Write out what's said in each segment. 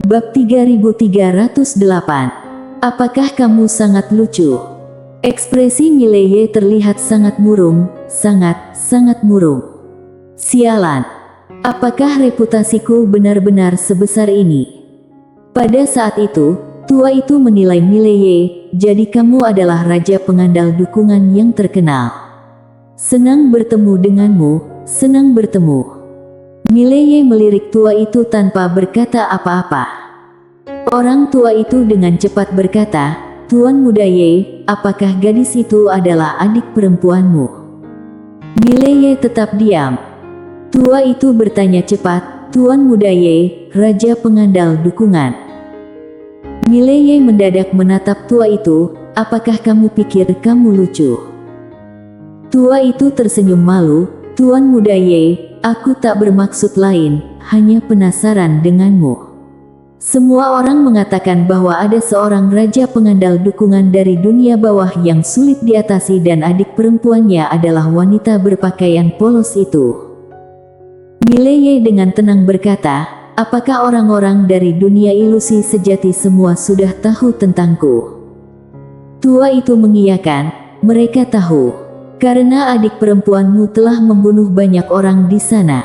Bab 3308. Apakah kamu sangat lucu? Ekspresi Mileye terlihat sangat murung, sangat murung. Sialan. Apakah reputasiku benar-benar sebesar ini? Pada saat itu, tua itu menilai Mileye, jadi kamu adalah raja pengandal dukungan yang terkenal. Senang bertemu denganmu, senang bertemu. Mileye melirik tua itu tanpa berkata apa-apa. Orang tua itu dengan cepat berkata, "Tuan muda Ye, apakah gadis itu adalah adik perempuanmu?" Mileye tetap diam. Tua itu bertanya cepat, "Tuan muda Ye, raja pengandal dukungan." Mileye mendadak menatap tua itu, "Apakah kamu pikir kamu lucu?" Tua itu tersenyum malu, "Tuan muda Ye, aku tak bermaksud lain, hanya penasaran denganmu." Semua orang mengatakan bahwa ada seorang raja pengandal dukungan dari dunia bawah yang sulit diatasi dan adik perempuannya adalah wanita berpakaian polos itu. Mileye dengan tenang berkata, "Apakah orang-orang dari dunia ilusi sejati semua sudah tahu tentangku?" Tua itu mengiyakan, "Mereka tahu. Karena adik perempuanmu telah membunuh banyak orang di sana."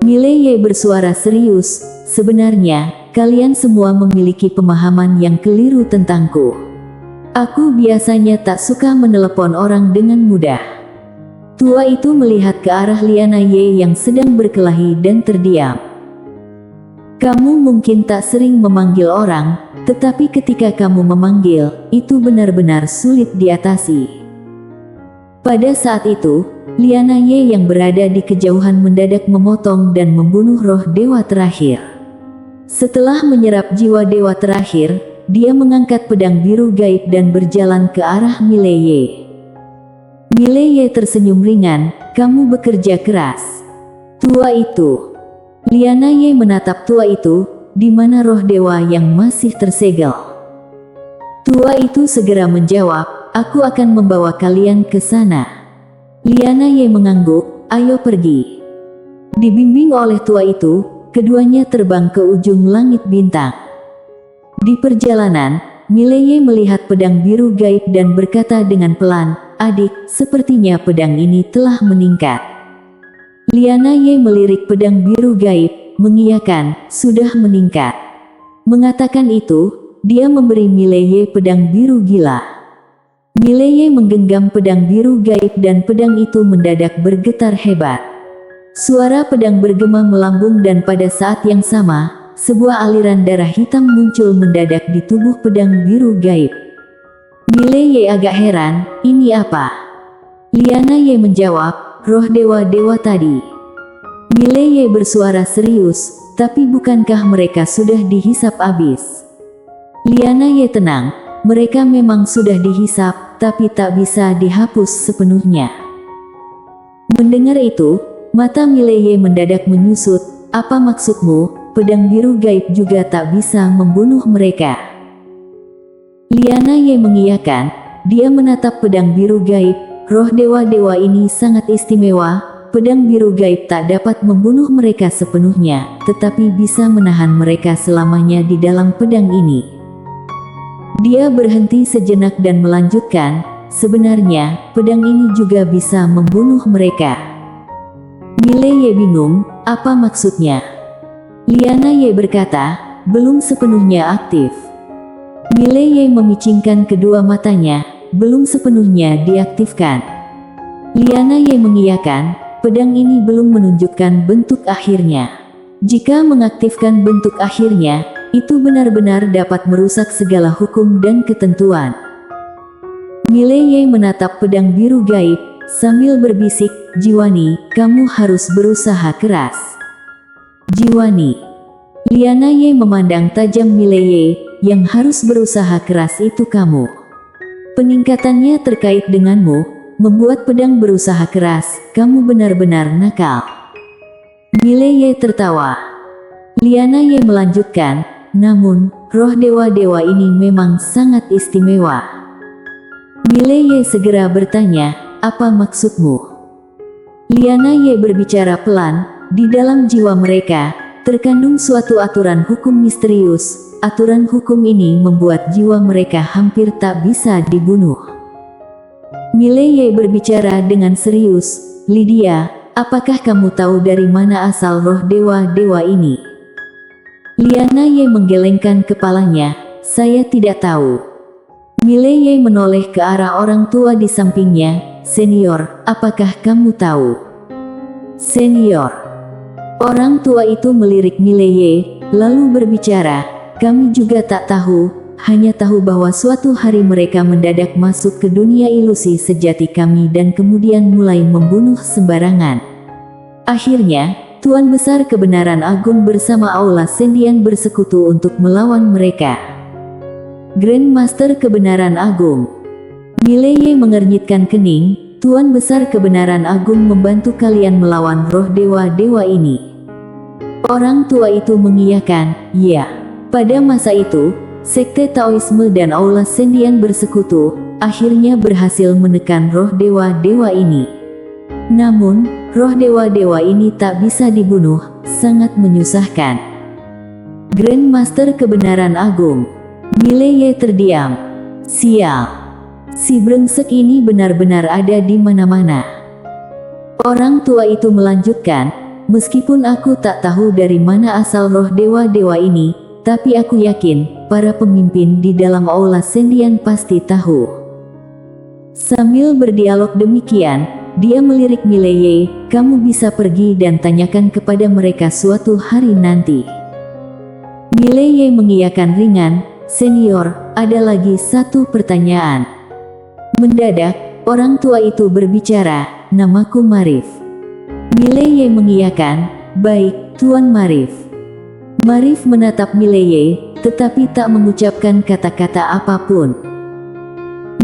Mileye bersuara serius, "Sebenarnya, kalian semua memiliki pemahaman yang keliru tentangku. Aku biasanya tak suka menelepon orang dengan mudah." Tua itu melihat ke arah Liana Ye yang sedang berkelahi dan terdiam. "Kamu mungkin tak sering memanggil orang, tetapi ketika kamu memanggil, itu benar-benar sulit diatasi." Pada saat itu, Liana Ye yang berada di kejauhan mendadak memotong dan membunuh roh dewa terakhir. Setelah menyerap jiwa dewa terakhir, dia mengangkat pedang biru gaib dan berjalan ke arah Mileye. Mileye tersenyum ringan, "Kamu bekerja keras." Tua itu. Liana Ye menatap tua itu, "Di mana roh dewa yang masih tersegel?" Tua itu segera menjawab, "Aku akan membawa kalian ke sana." Liana Ye mengangguk, "Ayo pergi." Dibimbing oleh tua itu, keduanya terbang ke ujung langit bintang. Di perjalanan, Mileye melihat pedang biru gaib dan berkata dengan pelan, "Adik, sepertinya pedang ini telah meningkat." Liana Ye melirik pedang biru gaib, mengiyakan, "Sudah meningkat." Mengatakan itu, dia memberi Mileye pedang biru gila. Mileye menggenggam pedang biru gaib dan pedang itu mendadak bergetar hebat. Suara pedang bergema melambung dan pada saat yang sama, sebuah aliran darah hitam muncul mendadak di tubuh pedang biru gaib. Mileye agak heran, "Ini apa?" Liana Ye menjawab, "Roh dewa-dewa tadi." Mileye bersuara serius, "Tapi bukankah mereka sudah dihisap habis?" Liana Ye tenang, "Mereka memang sudah dihisap, tapi tak bisa dihapus sepenuhnya." Mendengar itu, mata Mileye mendadak menyusut, "Apa maksudmu? Pedang biru gaib juga tak bisa membunuh mereka." Liana Ye mengiyakan, dia menatap pedang biru gaib, "Roh dewa-dewa ini sangat istimewa, pedang biru gaib tak dapat membunuh mereka sepenuhnya, tetapi bisa menahan mereka selamanya di dalam pedang ini." Dia berhenti sejenak dan melanjutkan, "Sebenarnya, pedang ini juga bisa membunuh mereka." Mileye bingung, "Apa maksudnya?" Liana Ye berkata, "Belum sepenuhnya aktif." Mileye memicingkan kedua matanya, "Belum sepenuhnya diaktifkan." Liana Ye mengiyakan, "Pedang ini belum menunjukkan bentuk akhirnya. Jika mengaktifkan bentuk akhirnya, itu benar-benar dapat merusak segala hukum dan ketentuan." Mileye menatap pedang biru gaib, sambil berbisik, "Jiwani, kamu harus berusaha keras." Jiwani. Liana Ye memandang tajam Mileye, "Yang harus berusaha keras itu kamu. Peningkatannya terkait denganmu, membuat pedang berusaha keras, kamu benar-benar nakal." Mileye tertawa. Liana Ye melanjutkan, "Namun, roh dewa-dewa ini memang sangat istimewa." Mileye segera bertanya, "Apa maksudmu?" Liana Ye berbicara pelan, "Di dalam jiwa mereka, terkandung suatu aturan hukum misterius. Aturan hukum ini membuat jiwa mereka hampir tak bisa dibunuh. Mileye berbicara dengan serius. Lydia, apakah kamu tahu dari mana asal roh dewa-dewa ini? Liana Ye menggelengkan kepalanya. Saya tidak tahu. Mileye menoleh ke arah orang tua di sampingnya. Senior, apakah kamu tahu? Senior. Orang tua itu melirik Mileye, lalu berbicara, kami juga tak tahu, hanya tahu bahwa suatu hari mereka mendadak masuk ke dunia ilusi sejati kami dan kemudian mulai membunuh sembarangan. Akhirnya, Tuan Besar Kebenaran Agung bersama Aula Sendian bersekutu untuk melawan mereka. Grandmaster Kebenaran Agung. Mileye mengernyitkan kening. Tuan Besar Kebenaran Agung membantu kalian melawan roh dewa-dewa ini. Orang tua itu mengiyakan, ya. Pada masa itu, Sekte Taoisme dan Aula Sendian bersekutu, akhirnya berhasil menekan roh dewa-dewa ini. Namun, roh dewa-dewa ini tak bisa dibunuh, sangat menyusahkan. Grandmaster Kebenaran Agung. Mileye terdiam. Sial. Si brengsek ini benar-benar ada di mana-mana. Orang tua itu melanjutkan, meskipun aku tak tahu dari mana asal roh dewa-dewa ini, tapi aku yakin, para pemimpin di dalam Aula Sendian pasti tahu. Sambil berdialog demikian, dia melirik Mileye, kamu bisa pergi dan tanyakan kepada mereka suatu hari nanti. Mileye mengiyakan ringan, senior, ada lagi satu pertanyaan. Mendadak, orang tua itu berbicara, namaku Marif. Mileye mengiyakan, baik, Tuan Marif. Marif menatap Mileye, tetapi tak mengucapkan kata-kata apapun.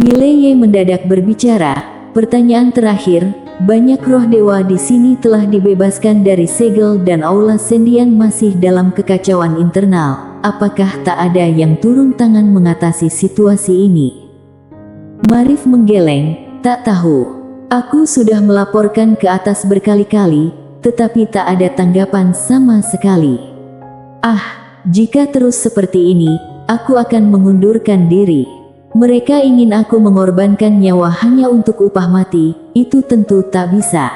Mileye mendadak berbicara, pertanyaan terakhir, banyak roh dewa di sini telah dibebaskan dari segel dan Aula Sendian masih dalam kekacauan internal. Apakah tak ada yang turun tangan mengatasi situasi ini? Marif menggeleng, tak tahu. Aku sudah melaporkan ke atas berkali-kali, tetapi tak ada tanggapan sama sekali. Ah, jika terus seperti ini, aku akan mengundurkan diri. Mereka ingin aku mengorbankan nyawa hanya untuk upah mati, itu tentu tak bisa.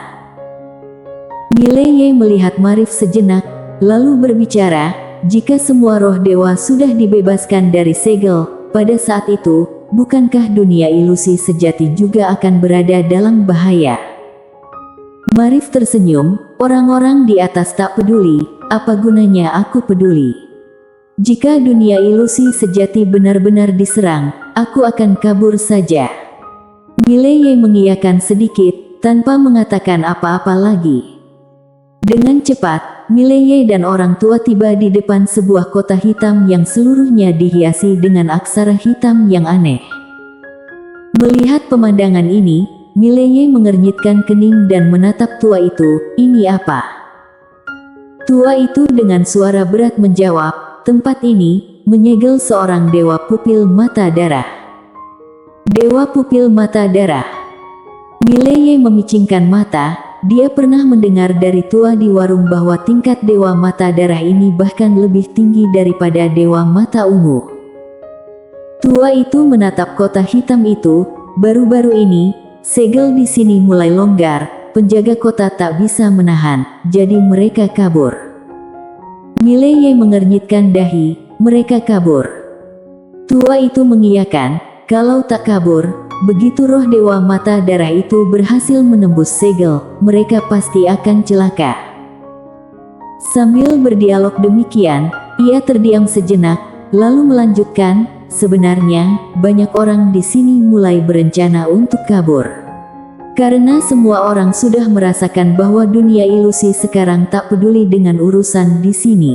Mileye melihat Marif sejenak, lalu berbicara, jika semua roh dewa sudah dibebaskan dari segel, pada saat itu, bukankah dunia ilusi sejati juga akan berada dalam bahaya? Marif tersenyum, orang-orang di atas tak peduli, apa gunanya aku peduli? Jika dunia ilusi sejati benar-benar diserang, aku akan kabur saja. Mileye mengiyakan sedikit, tanpa mengatakan apa-apa lagi. Dengan cepat, Mileye dan orang tua tiba di depan sebuah kota hitam yang seluruhnya dihiasi dengan aksara hitam yang aneh. Melihat pemandangan ini, Mileye mengernyitkan kening dan menatap tua itu, ini apa? Tua itu dengan suara berat menjawab, tempat ini, menyegel seorang dewa pupil mata darah. Dewa pupil mata darah. Mileye memicingkan mata. Dia pernah mendengar dari tua di warung bahwa tingkat dewa mata darah ini bahkan lebih tinggi daripada dewa mata ungu. Tua itu menatap kota hitam itu, baru-baru ini, segel di sini mulai longgar, penjaga kota tak bisa menahan, jadi mereka kabur. Mileye mengernyitkan dahi, mereka kabur. Tua itu mengiyakan, kalau tak kabur, begitu roh dewa mata darah itu berhasil menembus segel, mereka pasti akan celaka. Sambil berdialog demikian, ia terdiam sejenak, lalu melanjutkan, sebenarnya, banyak orang di sini mulai berencana untuk kabur. Karena semua orang sudah merasakan bahwa dunia ilusi sekarang tak peduli dengan urusan di sini.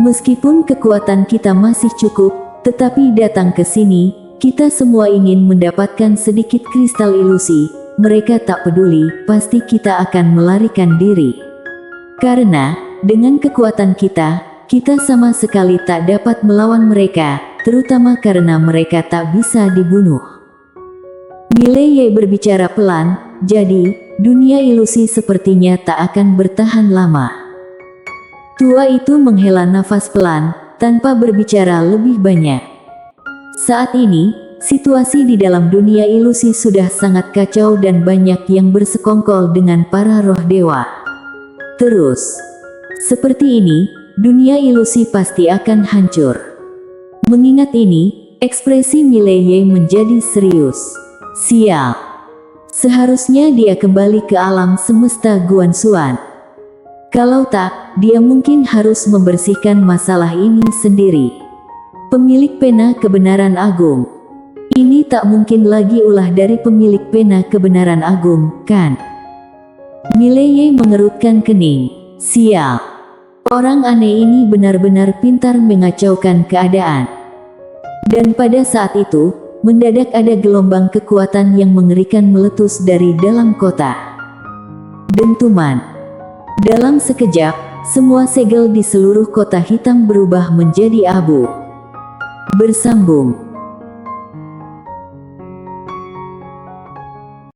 Meskipun kekuatan kita masih cukup, tetapi datang ke sini, kita semua ingin mendapatkan sedikit kristal ilusi, mereka tak peduli, pasti kita akan melarikan diri. Karena, dengan kekuatan kita sama sekali tak dapat melawan mereka, terutama karena mereka tak bisa dibunuh. Mileye berbicara pelan, jadi, dunia ilusi sepertinya tak akan bertahan lama. Tua itu menghela nafas pelan, tanpa berbicara lebih banyak. Saat ini, situasi di dalam dunia ilusi sudah sangat kacau dan banyak yang bersekongkol dengan para roh dewa. Terus, seperti ini, dunia ilusi pasti akan hancur. Mengingat ini, ekspresi Mileye menjadi serius. Sial. Seharusnya dia kembali ke alam semesta Guanxuan. Kalau tak, dia mungkin harus membersihkan masalah ini sendiri. Pemilik pena kebenaran agung. Ini tak mungkin lagi ulah dari pemilik pena kebenaran agung, kan? Mileye mengerutkan kening. Sial. Orang aneh ini benar-benar pintar mengacaukan keadaan. Dan pada saat itu, mendadak ada gelombang kekuatan yang mengerikan meletus dari dalam kota. Dentuman. Dalam sekejap, semua segel di seluruh kota hitam berubah menjadi abu. Bersambung.